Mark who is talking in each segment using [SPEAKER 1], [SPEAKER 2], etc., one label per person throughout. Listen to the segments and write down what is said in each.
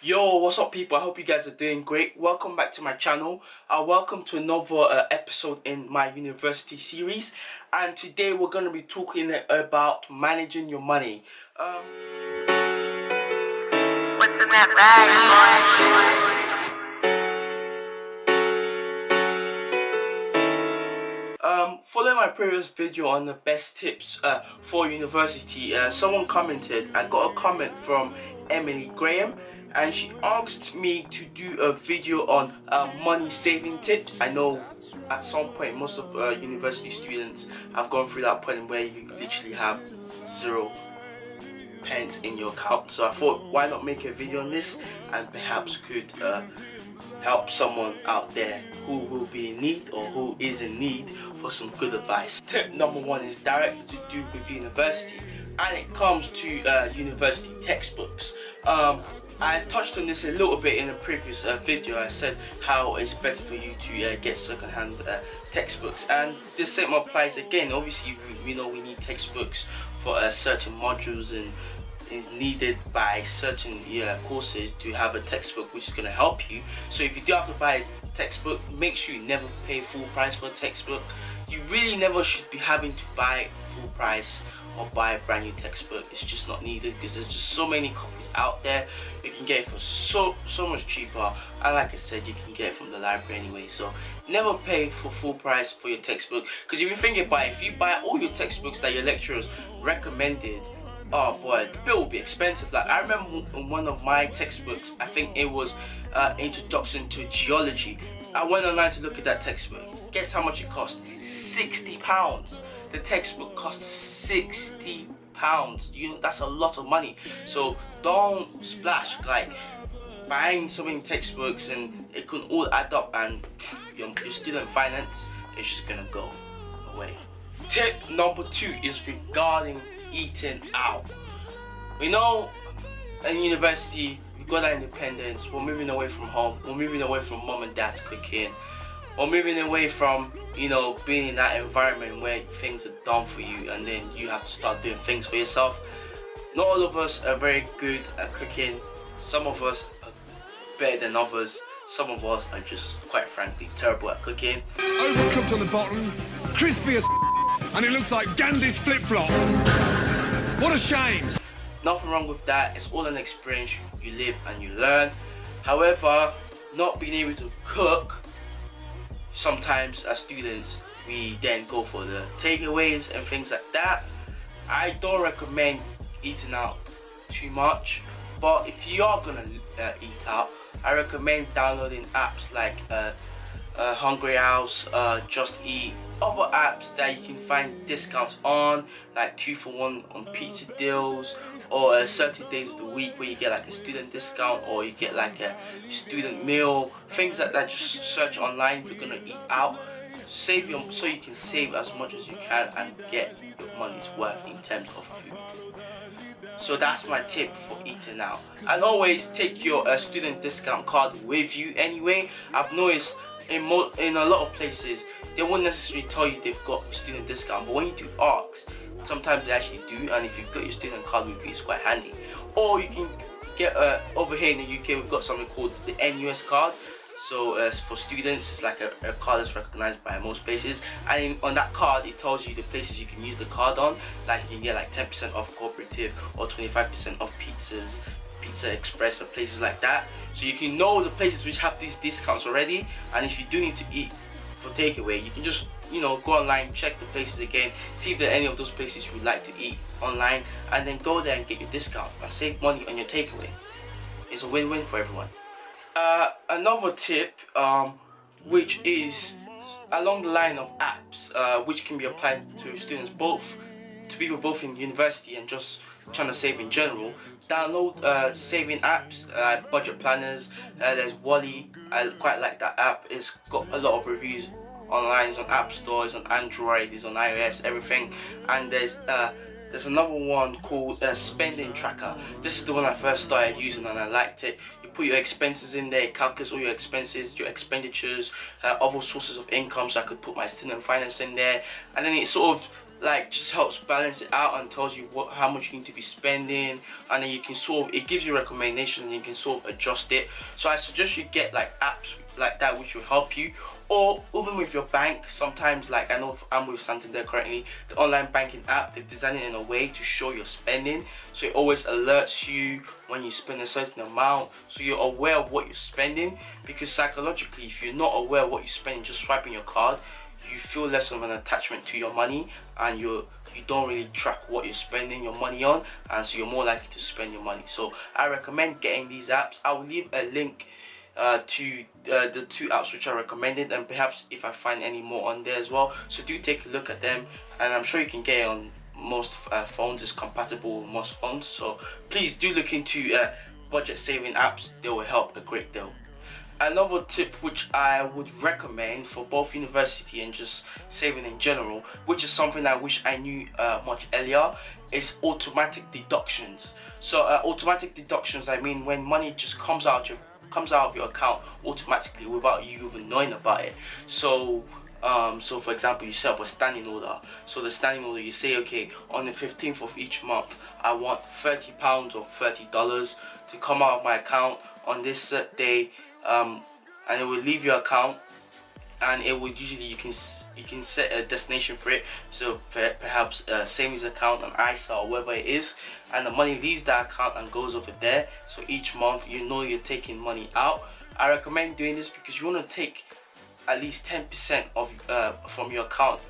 [SPEAKER 1] Yo, what's up people? I hope you guys are doing great. Welcome back to my channel. Welcome to another episode in my university series. And today we're going to be talking about managing your money.
[SPEAKER 2] What's in that bag, boy?
[SPEAKER 1] Following my previous video on the best tips for university, someone commented. I got a comment from Emily Graham, and she asked me to do a video on money saving tips. I know at some point most of university students have gone through that point where you literally have 0 pence in your account. So I thought, why not make a video on this, and perhaps could help someone out there who will be in need or who is in need for some good advice. Tip number 1 is directly to do with university, and it comes to university textbooks. I touched on this a little bit in a previous video. I said how it's better for you to get second-hand textbooks, and the same applies again. Obviously, we know we need textbooks for certain modules, and is needed by certain courses to have a textbook which is going to help you. So if you do have to buy a textbook, make sure you never pay full price for a textbook. You really never should be having to buy full price or buy a brand new textbook. It's just not needed, because there's just so many copies out there. You can get it for so much cheaper, and like I said, you can get it from the library anyway. So never pay for full price for your textbook, because if you think about it, if you buy all your textbooks that your lecturers recommended, oh boy, the bill will be expensive. Like, I remember in one of my textbooks, I think it was Introduction to Geology. I went online to look at that textbook. Guess how much it cost? £60. The textbook cost £60. That's a lot of money. So don't splash, like buying so many textbooks, and it can all add up, and your student finance is just gonna go away. Tip number 2 is regarding eating out. We know in university we've got our independence. We're moving away from home. We're moving away from mom and dad's cooking. We're moving away from being in that environment where things are done for you, and then you have to start doing things for yourself. Not all of us are very good at cooking. Some of us are better than others. Some of us are just, quite frankly, terrible at cooking.
[SPEAKER 3] Overcooked on the bottom, crispy as and it looks like Gandhi's flip-flop. What a shame.
[SPEAKER 1] Nothing wrong with that. It's all an experience. You live and you learn. However, not being able to cook, sometimes as students we then go for the takeaways and things like that. I don't recommend eating out too much, but if you are gonna eat out, I recommend downloading apps like Hungry House, Just Eat, other apps that you can find discounts on, like 2 for 1 on pizza deals, or certain days of the week where you get like a student discount, or you get like a student meal, things like that. Just search online if you're gonna eat out. Save so you can save as much as you can and get your money's worth in terms of food. So that's my tip for eating out. And always take your student discount card with you anyway. I've noticed in a lot of places they won't necessarily tell you they've got student discount, but when you do ask, sometimes they actually do, and if you've got your student card with you, it's quite handy. Or you can get over here in the UK, we've got something called the NUS card. So for students, it's like a card that's recognized by most places, and on that card it tells you the places you can use the card on. Like you can get like 10% off Cooperative or 25% off pizzas, Pizza Express, or places like that. So you can know the places which have these discounts already, and if you do need to eat for takeaway, you can just go online, check the places again, see if there are any of those places you would like to eat online, and then go there and get your discount and save money on your takeaway. It's a win-win for everyone. Another tip, which is along the line of apps, which can be applied to students, to people both in university and just trying to save in general. Download saving apps, budget planners. There's Wally. I quite like that app. It's got a lot of reviews online. It's on App Store, it's on Android, it's on iOS, everything. And there's another one called Spending Tracker. This is the one I first started using and I liked it. You put your expenses in there, it calculates all your expenses, your expenditures, other sources of income. So I could put my student finance in there, and then it sort of like just helps balance it out and tells you how much you need to be spending, and then you can it gives you recommendations and you can sort of adjust it. So I suggest you get like apps like that which will help you, or even with your bank. Sometimes, like I know I'm with Santander currently, the online banking app, they've designed it in a way to show your spending, so it always alerts you when you spend a certain amount, so you're aware of what you're spending. Because psychologically, if you're not aware of what you're spending, just swiping your card, you feel less of an attachment to your money, and you don't really track what you're spending your money on, and so you're more likely to spend your money. So I recommend getting these apps. I will leave a link to the 2 apps which I recommended, and perhaps if I find any more on there as well. So do take a look at them, and I'm sure you can get it on most phones. It's compatible with most phones, so please do look into budget saving apps. They will help a great deal. Another tip which I would recommend for both university and just saving in general, which is something I wish I knew much earlier, is automatic deductions. So automatic deductions, I mean when money just comes out of your account automatically without you even knowing about it. So so for example, you set up a standing order. So the standing order, you say, okay, on the 15th of each month I want £30 or $30 to come out of my account on this set day, and it will leave your account, and it would usually, you can set a destination for it. So perhaps a savings account, an ISA, or whatever it is, and the money leaves that account and goes over there. So each month you know you're taking money out. I recommend doing this because you want to take at least 10% of from your account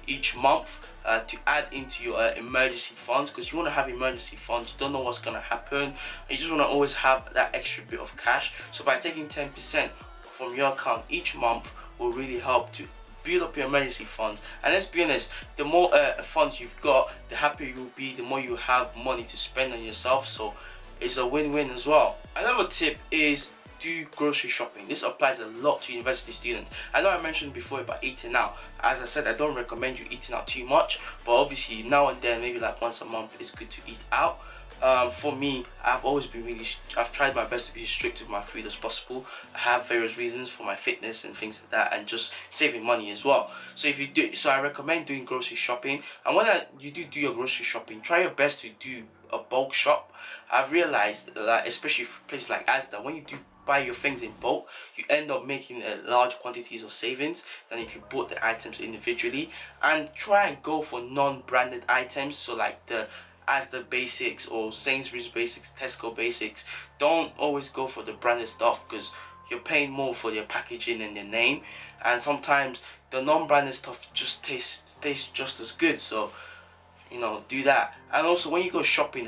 [SPEAKER 1] each month to add into your emergency funds, because you want to have emergency funds. You don't know what's going to happen. You just want to always have that extra bit of cash. So by taking 10% from your account each month will really help to build up your emergency funds. And let's be honest, the more funds you've got, the happier you'll be, the more you have money to spend on yourself. So it's a win-win as well. Another tip is do grocery shopping. This applies a lot to university students. I know I mentioned before about eating out. As I said, I don't recommend you eating out too much, but obviously now and then, maybe like once a month, it's good to eat out. For me, I've tried my best to be as strict with my food as possible. I have various reasons for my fitness and things like that, and just saving money as well. So if you do, so I recommend doing grocery shopping. And when you do your grocery shopping, try your best to do a bulk shop. I've realized that especially for places like Asda, when you do buy your things in bulk, you end up making large quantities of savings than if you bought the items individually. And try and go for non-branded items, so like the Asda basics or Sainsbury's basics, Tesco basics. Don't always go for the branded stuff, because you're paying more for their packaging and their name, and sometimes the non-branded stuff just tastes just as good. So you know, do that. And also when you go shopping,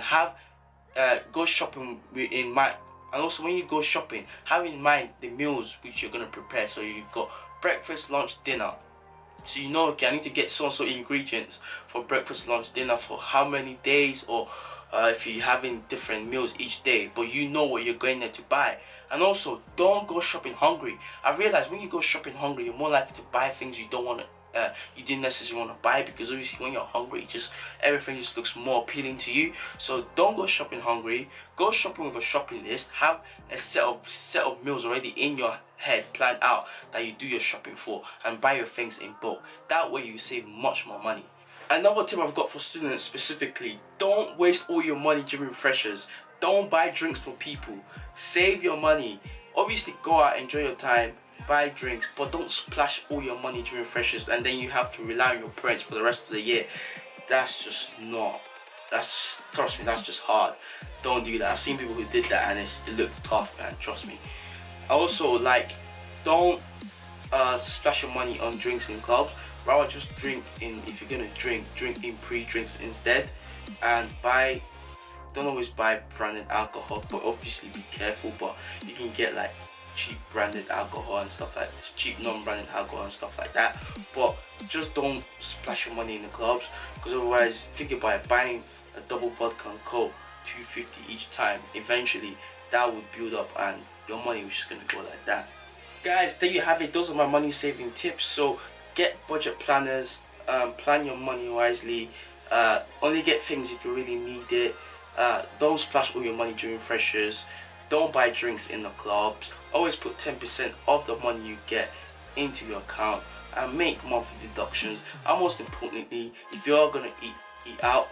[SPEAKER 1] go shopping in mind. And also when you go shopping, have in mind the meals which you're going to prepare. So you've got breakfast, lunch, dinner. So you know, okay, I need to get so-and-so ingredients for breakfast, lunch, dinner for how many days, or if you're having different meals each day, but you know what you're going there to buy. And also, don't go shopping hungry. I realize when you go shopping hungry, you're more likely to buy things you didn't necessarily want to buy, because obviously when you're hungry, everything just looks more appealing to you. So don't go shopping hungry. Go shopping with a shopping list. Have a set of meals already in your head planned out that you do your shopping for, and buy your things in bulk. That way you save much more money. Another tip I've got for students specifically: don't waste all your money during freshers. Don't buy drinks for people. Save your money. Obviously go out, enjoy your time, buy drinks, but don't splash all your money during freshers and then you have to rely on your parents for the rest of the year. Trust me, that's just hard. Don't do that. I've seen people who did that and it looked tough, man, trust me. Also, like, don't splash your money on drinks in clubs. Rather just if you're gonna drink in pre-drinks instead, and don't always buy branded alcohol, but obviously be careful. But you can get like cheap branded alcohol and stuff like this, cheap non-branded alcohol and stuff like that, but just don't splash your money in the clubs, because otherwise, think about it, buying a double vodka and coke, $2.50 each time, eventually that would build up and your money was just gonna go like that. Guys, there you have it. Those are my money saving tips. So get budget planners, plan your money wisely, only get things if you really need it. Don't splash all your money during freshers. Don't buy drinks in the clubs. Always put 10% of the money you get into your account and make monthly deductions. And most importantly, if you are gonna eat out,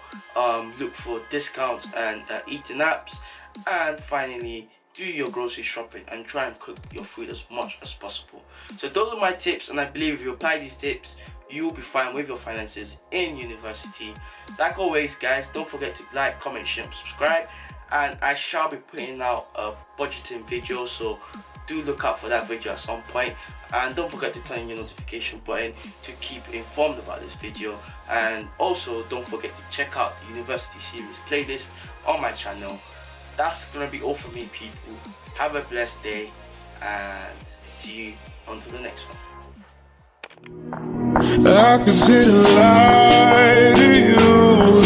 [SPEAKER 1] look for discounts and eating apps. And finally, do your grocery shopping and try and cook your food as much as possible. So those are my tips, and I believe if you apply these tips, you'll be fine with your finances in university. Like always, guys, don't forget to like, comment, share, and subscribe. And I shall be putting out a budgeting video, so do look out for that video at some point. And don't forget to turn on your notification button to keep informed about this video. And also don't forget to check out the university series playlist on my channel. That's gonna be all for me, people. Have a blessed day and see you until the next one.
[SPEAKER 4] I can see the light in you,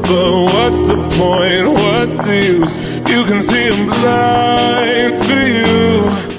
[SPEAKER 4] but what's the point, what's the use? You can see I'm blind for you.